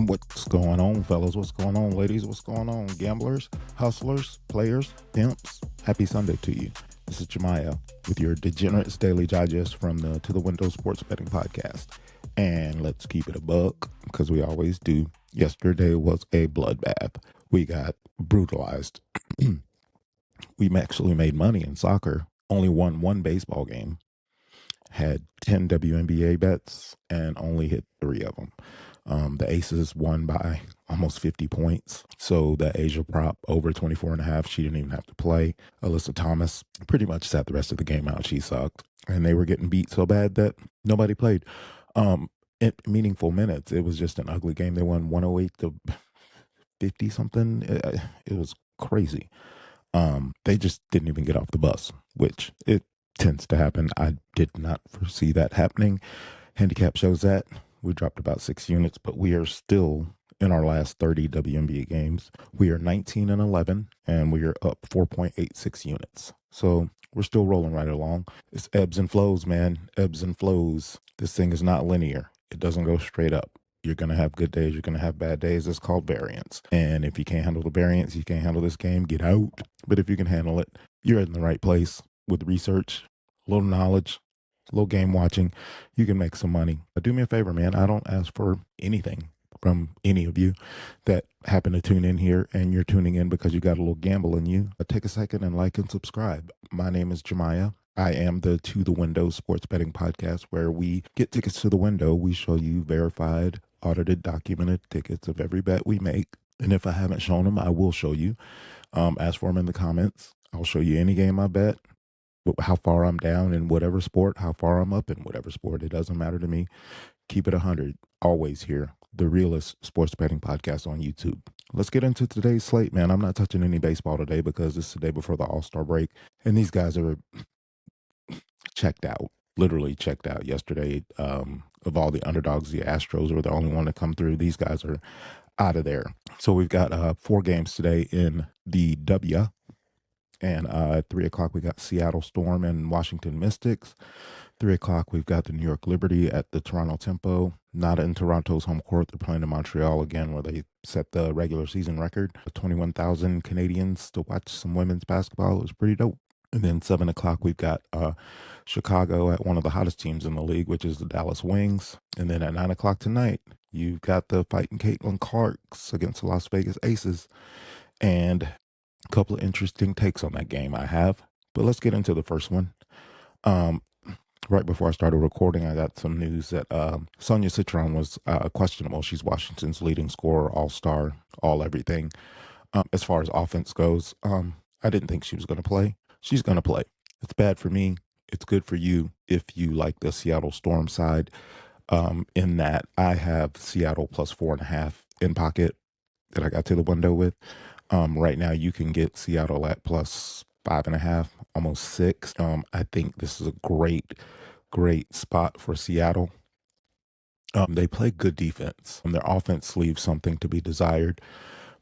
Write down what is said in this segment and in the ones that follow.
What's going on, fellas? What's going on, ladies? What's going on, gamblers, hustlers, players, pimps? Happy Sunday to you. This is Jemiah with your Degenerates Daily Digest from the To the Window Sports Betting Podcast. And let's keep it a buck, because we always do. Yesterday was a bloodbath. We got brutalized. We actually made money in soccer, only won one baseball game, had 10 WNBA bets, and only hit 3 of them. The Aces won by almost 50 points. So the Asia prop over 24.5, she didn't even have to play. Alyssa Thomas pretty much sat the rest of the game out. She sucked. And they were getting beat so bad that nobody played in meaningful minutes. It was just an ugly game. They won 108 to 50 something. It was crazy. They just didn't even get off the bus, which it tends to happen. I did not foresee that happening. Handicap shows that we dropped about 6 units, but we are still in our last 30 WNBA games. We are 19-11, and we are up 4.86 units. So we're still rolling right along. It's ebbs and flows, man. Ebbs and flows. This thing is not linear. It doesn't go straight up. You're going to have good days. You're going to have bad days. It's called variance. And if you can't handle the variance, you can't handle this game, get out. But if you can handle it, you're in the right place with research, a little knowledge, a little game watching. You can make some money. But do me a favor, man. I don't ask for anything from any of you that happen to tune in here, and you're tuning in because you got a little gamble in you. Take a second and like and subscribe. My name is Jemiah. I am the To the Window Sports Betting Podcast, where we get tickets to the window. We show you verified, audited, documented tickets of every bet we make. And if I haven't shown them, I will show you. Ask for them in the comments. I'll show you any game I bet, how far I'm down in whatever sport, how far I'm up in whatever sport. It doesn't matter to me. Keep it 100. Always here. The realest sports betting podcast on YouTube. Let's get into today's slate, man. I'm not touching any baseball today because this is the day before the All-Star break, and these guys are checked out, literally checked out yesterday. Of all the underdogs, the Astros were the only one to come through. These guys are out of there. So we've got 4 games today in the W. And at 3 o'clock, we got Seattle Storm and Washington Mystics. 3 o'clock, we've got the New York Liberty at the Toronto Tempo. Not in Toronto's home court. They're playing in Montreal again, where they set the regular season record. 21,000 Canadians to watch some women's basketball. It was pretty dope. And then 7 o'clock, we've got Chicago at one of the hottest teams in the league, which is the Dallas Wings. And then at 9 o'clock tonight, you've got the fighting Caitlin Clarks against the Las Vegas Aces. And a couple of interesting takes on that game I have. But let's get into the first one. Right before I started recording, I got some news that Sonia Citron was questionable. She's Washington's leading scorer, all-star, all everything. As far as offense goes, I didn't think she was going to play. She's going to play. It's bad for me. It's good for you if you like the Seattle Storm side, in that I have Seattle plus 4.5 in pocket that I got to the window with. Right now, you can get Seattle at plus 5.5, almost 6. I think this is a great spot for Seattle. They play good defense. Their offense leaves something to be desired.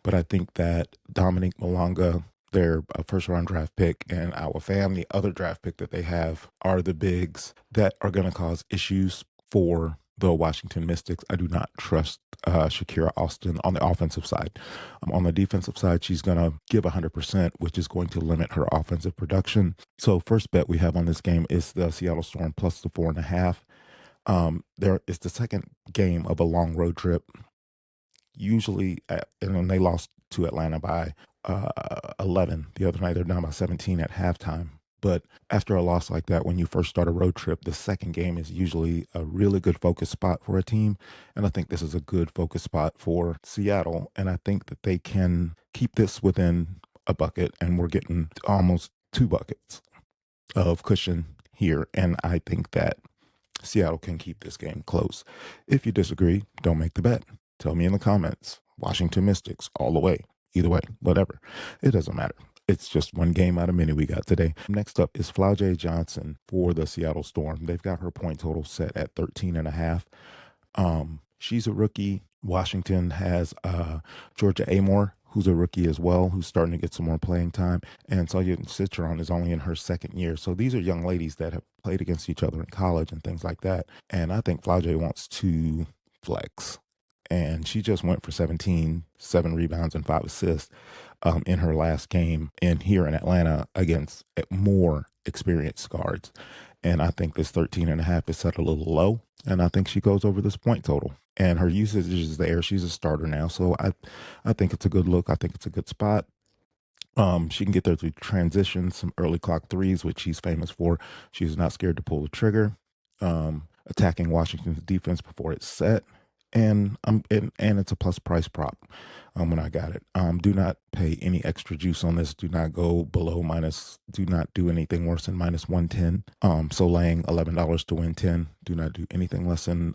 But I think that Dominique Malonga, their first-round draft pick, and our family, other draft pick that they have, are the bigs that are going to cause issues for the Washington Mystics. I do not trust Shakira Austin on the offensive side. On the defensive side, she's going to give 100%, which is going to limit her offensive production. So first bet we have on this game is the Seattle Storm plus the 4.5. There is the second game of a long road trip. Usually, and then they lost to Atlanta by 11 the other night. They're down by 17 at halftime. But after a loss like that, when you first start a road trip, the second game is usually a really good focus spot for a team. And I think this is a good focus spot for Seattle. And I think that they can keep this within a bucket, and we're getting almost 2 buckets of cushion here. And I think that Seattle can keep this game close. If you disagree, don't make the bet. Tell me in the comments. Washington Mystics all the way. Either way, whatever. It doesn't matter. It's just one game out of many we got today. Next up is Flau'jae Johnson for the Seattle Storm. They've got her point total set at 13.5. She's a rookie. Washington has Georgia Amore, who's a rookie as well, who's starting to get some more playing time. And Sonia Citron is only in her second year. So these are young ladies that have played against each other in college and things like that. And I think Flau'jae wants to flex. and she just went for 17, 7 rebounds, and 5 assists in her last game in here in Atlanta against more experienced guards. And I think this 13.5 is set a little low, and I think she goes over this point total. And her usage is there. She's a starter now, so I think it's a good look. I think it's a good spot. She can get there through transition, some early clock threes, which she's famous for. She's not scared to pull the trigger, attacking Washington's defense before it's set, and it's a plus price prop. When I got it, do not pay any extra juice on this. Do not go below minus. Do not do anything worse than minus 110. So laying $11 to win 10. Do not do anything less than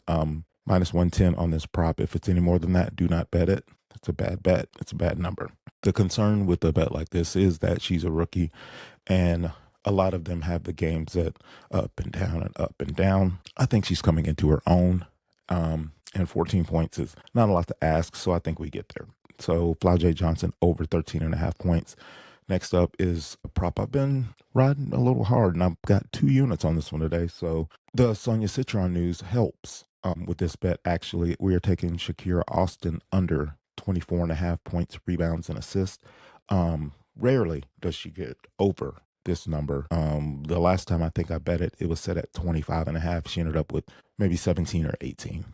minus 110 on this prop. If it's any more than that, do not bet it. It's a bad bet. It's a bad number. The concern with a bet like this is that she's a rookie, and a lot of them have the games that up and down and up and down. I think she's coming into her own, and 14 points is not a lot to ask, so I think we get there. So Flau'jae Johnson over 13.5 points. Next up is a prop I've been riding a little hard, and I've got 2 units on this one today. So the Sonia Citron news helps with this bet. Actually, we are taking Shakira Austin under 24.5 points, rebounds, and assists. Rarely does she get over this number. The last time I think I bet it, it was set at 25.5. She ended up with maybe 17 or 18.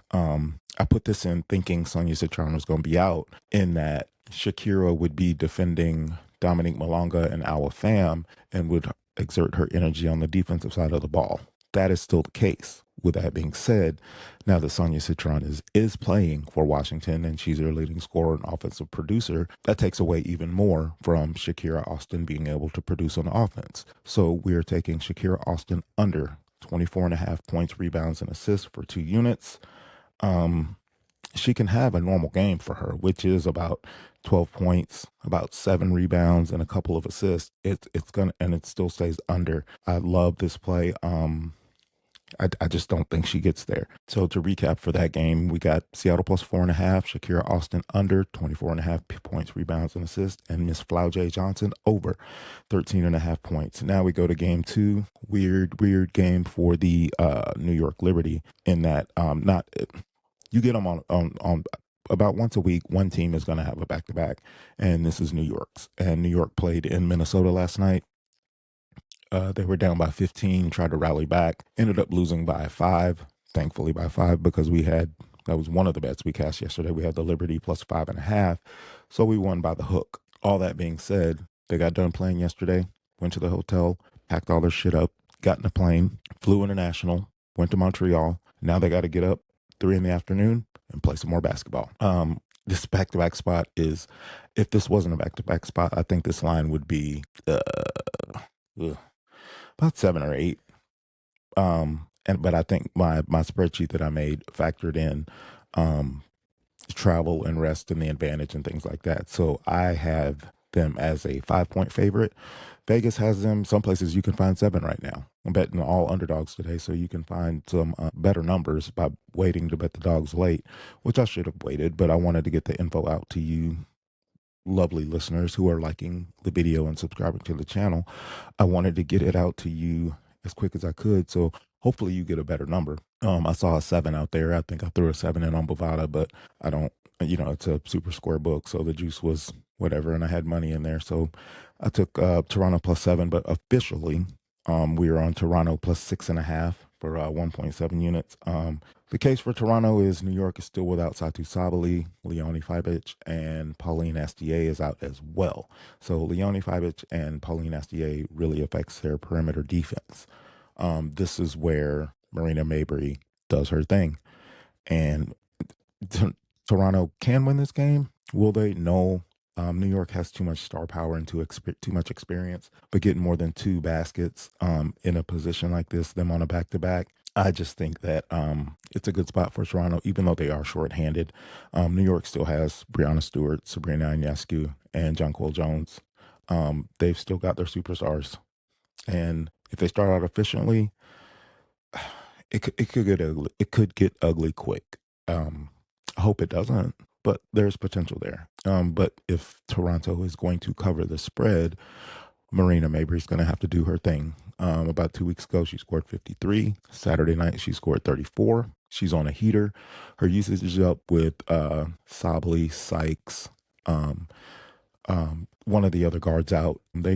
I put this in thinking Sonia Citron was going to be out, in that Shakira would be defending Dominique Malonga and Awa Pham and would exert her energy on the defensive side of the ball. That is still the case. With that being said, now that Sonia Citron is playing for Washington and she's their leading scorer and offensive producer, that takes away even more from Shakira Austin being able to produce on offense. So we are taking Shakira Austin under 24.5 points, rebounds, and assists for 2 units. She can have a normal game for her, which is about 12 points, about 7 rebounds, and a couple of assists. It's gonna, and it still stays under. I love this play. I just don't think she gets there. So to recap for that game, we got Seattle plus 4.5, Shakira Austin under 24.5 points, rebounds, and assists, and Miss Flau'jae Johnson over 13.5 points. Now we go to game 2. Weird game for the New York Liberty, in that you get them on about once a week. One team is going to have a back-to-back, and this is New York's. And New York played in Minnesota last night. They were down by 15, tried to rally back, ended up losing by 5, thankfully by 5, because that was one of the bets we cashed yesterday. We had the Liberty plus 5.5, so we won by the hook. All that being said, they got done playing yesterday, went to the hotel, packed all their shit up, got in a plane, flew international, went to Montreal. Now they got to get up 3 in the afternoon and play some more basketball. This back-to-back spot is, if this wasn't a back-to-back spot, I think this line would be about 7 or 8. But I think my spreadsheet that I made factored in travel and rest and the advantage and things like that. So I have them as a 5-point favorite. Vegas has them. Some places you can find 7 right now. I'm betting all underdogs today, so you can find some better numbers by waiting to bet the dogs late, which I should have waited, but I wanted to get the info out to you lovely listeners who are liking the video and subscribing to the channel. I wanted to get it out to you as quick as I could, so hopefully you get a better number. I saw a 7 out there. I think I threw a 7 in on Bovada, but I don't, it's a super square book, so the juice was whatever, and I had money in there, so I took Toronto plus 7, but officially we are on Toronto plus 6.5 for 1.7 units. The case for Toronto is New York is still without Satu Sabali, Leone Fibic, and Pauline Astier is out as well. So Leone Fibic and Pauline Astier really affects their perimeter defense. This is where Marina Mabrey does her thing. And Toronto can win this game. Will they? No. New York has too much star power and too much experience, but getting more than 2 baskets in a position like this, them on a back-to-back, I just think that it's a good spot for Toronto, even though they are shorthanded. New York still has Breanna Stewart, Sabrina Ionescu, and Jonquel Jones. They've still got their superstars. And if they start out efficiently, it could get ugly. It could get ugly quick. I hope it doesn't, but there's potential there. But if Toronto is going to cover the spread, Marina Mabrey is going to have to do her thing. About 2 weeks ago, she scored 53. Saturday night, she scored 34. She's on a heater. Her usage is up with Sably, Sykes, um, one of the other guards out. They're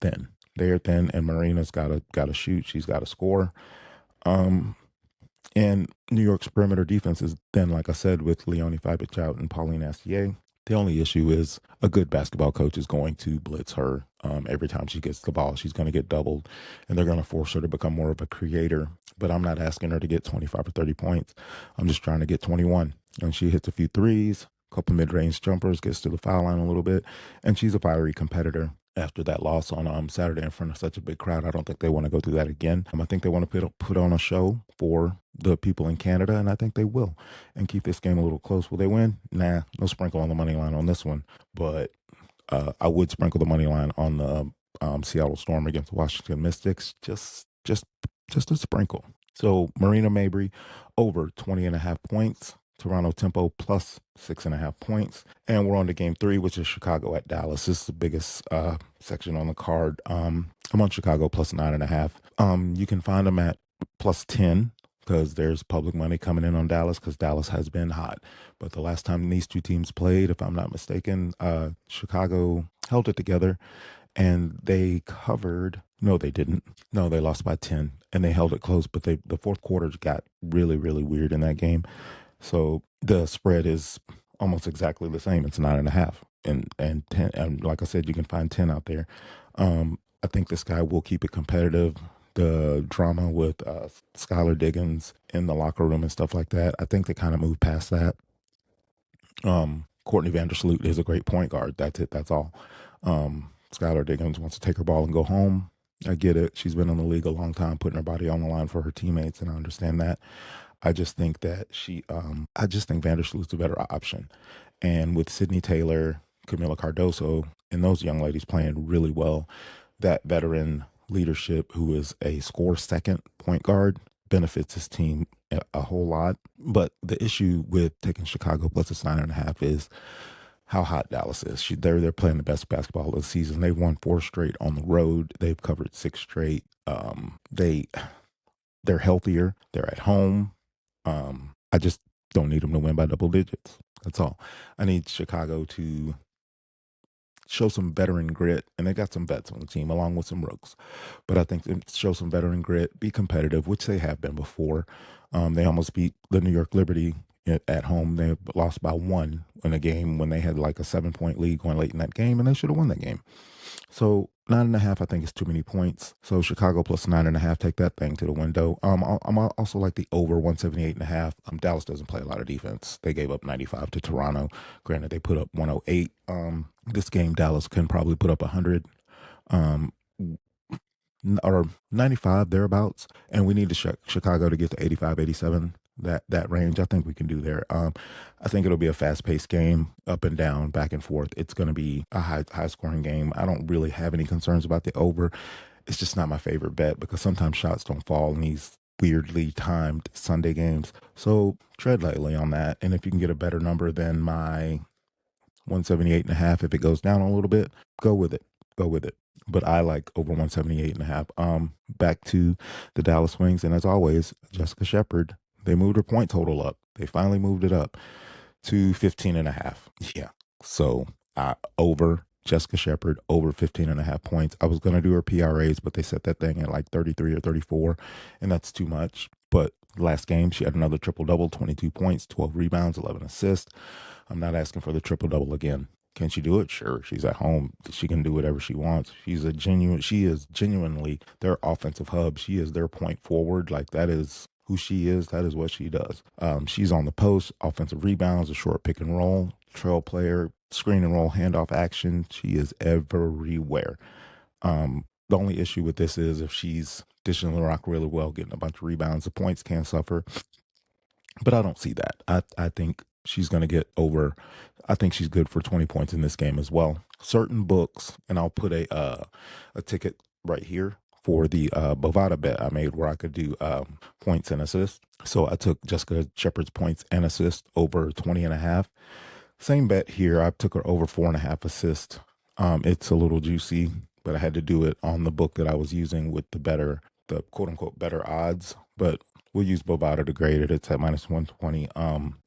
thin. They're thin, and Marina's got to shoot. She's got to score. And New York's perimeter defense is thin, like I said, with Leonie Fibich out and Pauline Astier. The only issue is a good basketball coach is going to blitz her every time she gets the ball. She's going to get doubled, and they're going to force her to become more of a creator. But I'm not asking her to get 25 or 30 points. I'm just trying to get 21. And she hits a few threes, a couple mid-range jumpers, gets to the foul line a little bit, and she's a fiery competitor. After that loss on Saturday in front of such a big crowd, I don't think they want to go through that again. I think they want to put on a show for the people in Canada, and I think they will, and keep this game a little close. Will they win? Nah, no sprinkle on the money line on this one, but I would sprinkle the money line on the Seattle Storm against the Washington Mystics, just a sprinkle. So Marina Mabry over 20.5 points. Toronto Tempo plus 6.5 points. And we're on to game 3, which is Chicago at Dallas. This is the biggest section on the card. I'm on Chicago plus 9.5. You can find them at plus 10 because there's public money coming in on Dallas because Dallas has been hot. But the last time these two teams played, if I'm not mistaken, Chicago held it together and they covered. No, they didn't. No, they lost by 10 and they held it close. But the fourth quarter got really, really weird in that game. So the spread is almost exactly the same. It's 9.5 and 10. And like I said, you can find 10 out there. I think this guy will keep it competitive. The drama with Skylar Diggins in the locker room and stuff like that, I think they kind of moved past that. Courtney Vandersloot is a great point guard. That's it. That's all. Skylar Diggins wants to take her ball and go home. I get it. She's been in the league a long time, putting her body on the line for her teammates, and I understand that. I just think that I just think Vandersloot's a better option. And with Sydney Taylor, Camila Cardoso, and those young ladies playing really well, that veteran leadership who is a score second point guard benefits his team a whole lot. But the issue with taking Chicago plus a 9.5 is how hot Dallas is. They're playing the best basketball of the season. They've won 4 straight on the road. They've covered 6 straight. They're healthier. They're at home. I just don't need them to win by double digits. That's all. I need Chicago to show some veteran grit, and they got some vets on the team along with some rooks. But I think show some veteran grit, be competitive, which they have been before. They almost beat the New York Liberty at home. They lost by 1 in a game when they had like a 7-point lead going late in that game, and they should have won that game. So 9.5, I think, is too many points. So Chicago plus 9.5, take that thing to the window. I'm also like the over 178.5. Dallas doesn't play a lot of defense. They gave up 95 to Toronto. Granted, they put up 108. This game, Dallas can probably put up 100. Or 95 thereabouts, and we need to Chicago to get to 85, 87. That range, I think we can do there. I think it'll be a fast-paced game, up and down, back and forth. It's going to be a high-scoring game. I don't really have any concerns about the over. It's just not my favorite bet because sometimes shots don't fall in these weirdly timed Sunday games. So tread lightly on that, and if you can get a better number than my 178.5, if it goes down a little bit, go with it. But I like over 178.5. Back to the Dallas Wings, and as always, Jessica Shepard. They moved her point total up. They finally moved it up to 15.5. Yeah. So over Jessica Shepard, over 15.5 points. I was going to do her PRAs, but they set that thing at like 33 or 34, and that's too much. But last game, she had another triple-double, 22 points, 12 rebounds, 11 assists. I'm not asking for the triple-double again. Can she do it? Sure. She's at home. She can do whatever she wants. She is genuinely their offensive hub. She is their point forward. Like, that is who she is. That is what she does. She's on the post, offensive rebounds, a short pick and roll, trail player, screen and roll, handoff action. She is everywhere. The only issue with this is if she's dishing the rock really well, getting a bunch of rebounds, the points can suffer. But I don't see that. I think she's going to get over. I think she's good for 20 points in this game as well. Certain books, and I'll put a ticket right here for the Bovada bet I made where I could do points and assists. So I took Jessica Shepard's points and assists over 20.5. Same bet here. I took her over 4.5 assists. It's a little juicy, but I had to do it on the book that I was using with the quote unquote better odds. But We'll use Bovada to grade it. It's at minus 120.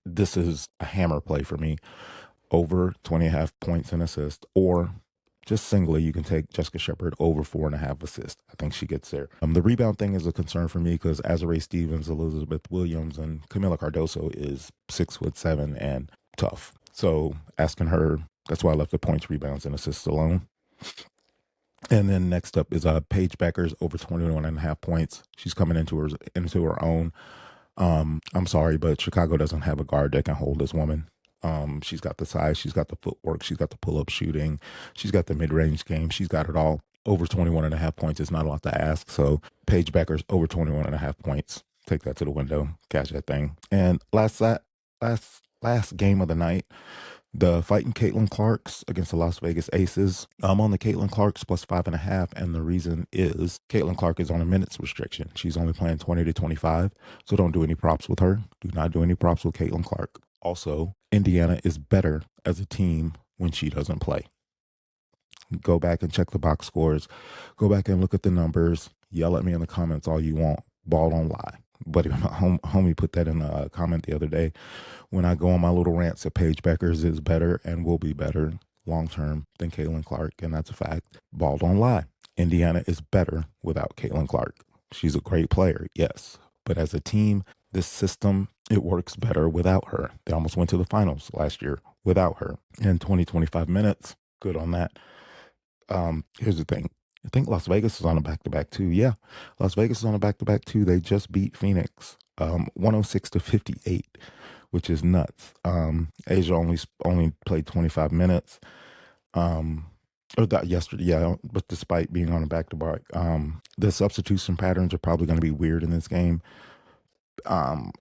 This is a hammer play for me. Over 20.5 points and assists, or just singly, you can take Jessica Shepard over 4.5 assists. I think she gets there. The rebound thing is a concern for me because Azurá Stevens, Elizabeth Williams, and Camila Cardoso is 6'7" and tough. So asking her, that's why I left the points, rebounds, and assists alone. And then next up is Paige Beckers over 21.5 points. She's coming into her own. I'm sorry, but Chicago doesn't have a guard that can hold this woman. She's got the size, she's got the footwork, she's got the pull-up shooting, she's got the mid-range game, she's got it all. Over 21.5 points is not a lot to ask. So Paige Beckers over 21.5 points. Take that to the window, catch that thing. And last game of the night, the fighting Caitlin Clarks against the Las Vegas Aces. I'm on the Caitlin Clarks plus 5.5, and the reason is Caitlin Clark is on a minutes restriction. She's only playing 20 to 25, so don't do any props with her. Do not do any props with Caitlin Clark. Also, Indiana is better as a team when she doesn't play. Go back and check the box scores. Go back and look at the numbers. Yell at me in the comments all you want. Ball don't lie. But my homie put that in a comment the other day. When I go on my little rants that Paige Beckers is better and will be better long term than Caitlin Clark, and that's a fact. Ball don't lie. Indiana is better without Caitlin Clark. She's a great player, yes. But as a team, this system, it works better without her. They almost went to the finals last year without her. And 25 minutes, good on that. Here's the thing. I think Las Vegas is on a back-to-back too. Yeah, Las Vegas is on a back-to-back too. They just beat Phoenix 106 to 58, which is nuts. Asia only played 25 minutes. Or that yesterday, yeah, but despite being on a back-to-back, the substitution patterns are probably going to be weird in this game,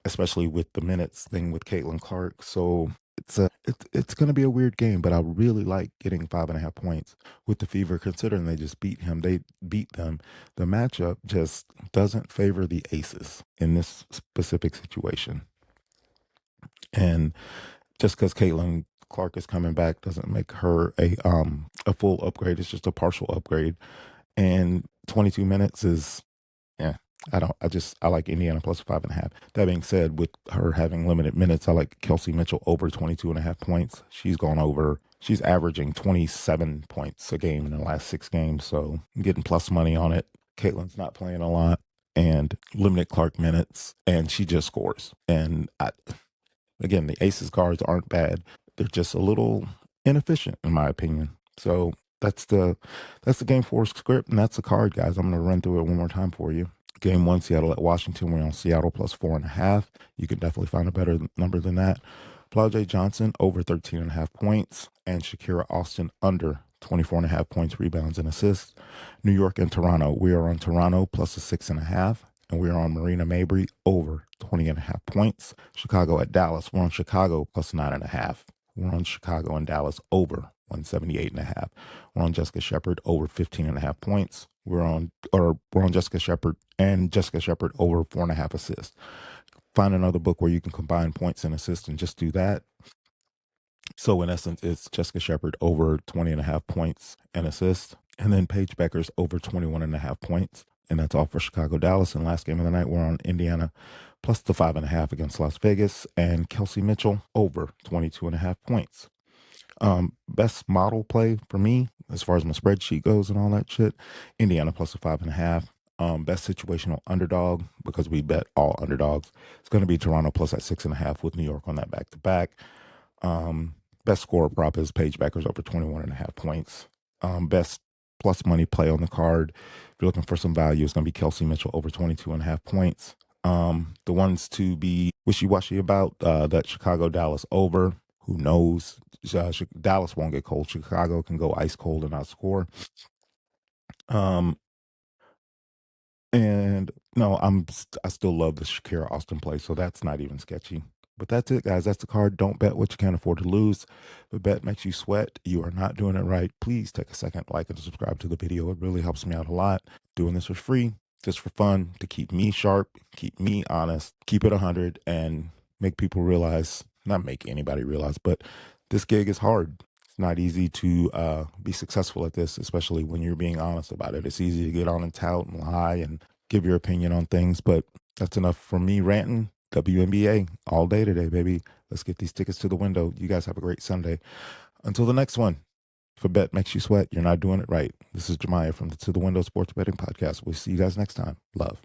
especially with the minutes thing with Caitlin Clark. So it's going to be a weird game, but I really like getting 5.5 points with the Fever, considering they just beat him. They beat them. The matchup just doesn't favor the Aces in this specific situation. And just because Caitlin Clark is coming back doesn't make her a full upgrade. It's just a partial upgrade. And 22 minutes is, yeah, I like Indiana plus 5.5. That being said, with her having limited minutes, I like Kelsey Mitchell over 22.5 points. She's averaging 27 points a game in the last 6 games. So I'm getting plus money on it. Caitlin's not playing a lot and limited Clark minutes, and she just scores. And again, the Aces guards aren't bad. They're just a little inefficient, in my opinion. So that's the game 4 script, and that's the card, guys. I'm going to run through it one more time for you. Game 1, Seattle at Washington. We're on Seattle plus 4.5. You can definitely find a better number than that. Plaude Johnson over 13.5 points, and Shakira Austin under 24.5 points, rebounds, and assists. New York and Toronto. We are on Toronto plus a 6.5. And we're on Marina Mabrey over 20.5 points. Chicago at Dallas. We're on Chicago plus 9.5. We're on Chicago and Dallas over 178.5. We're on Jessica Shepard over 15.5 points. We're on Jessica Shepard and Jessica Shepard over 4.5 assists. Find another book where you can combine points and assists and just do that. So in essence, it's Jessica Shepard over 20.5 points and assists, and then Paige Beckers over 21.5 points. And that's all for Chicago, Dallas. And last game of the night, we're on Indiana plus the 5.5 against Las Vegas, and Kelsey Mitchell over 22.5 points. Best model play for me, as far as my spreadsheet goes and all that shit, Indiana plus the 5.5. Best situational underdog, because we bet all underdogs, it's going to be Toronto plus that 6.5 with New York on that back-to-back. Best score prop is Paige Beckers over 21.5 points. Best plus money play on the card, if you're looking for some value, it's going to be Kelsey Mitchell over 22.5 points. The ones to be wishy-washy about, that Chicago-Dallas over. Who knows? Dallas won't get cold. Chicago can go ice cold and not score. And no, I still love the Shakira Austin play, so that's not even sketchy. But that's it, guys. That's the card. Don't bet what you can't afford to lose. The bet makes you sweat. You are not doing it right. Please take a second, like and subscribe to the video. It really helps me out a lot. Doing this for free, just for fun, to keep me sharp, keep me honest, keep it 100, and make people realize, not make anybody realize, but this gig is hard. It's not easy to be successful at this, especially when you're being honest about it. It's easy to get on and tout and lie and give your opinion on things, but That's enough from me ranting. WNBA all day today, baby. Let's get these tickets to the window. You guys have a great Sunday. Until the next one. If a bet makes you sweat, you're not doing it right. This is Jemiah from the To the Window Sports Betting Podcast. We'll see you guys next time. Love.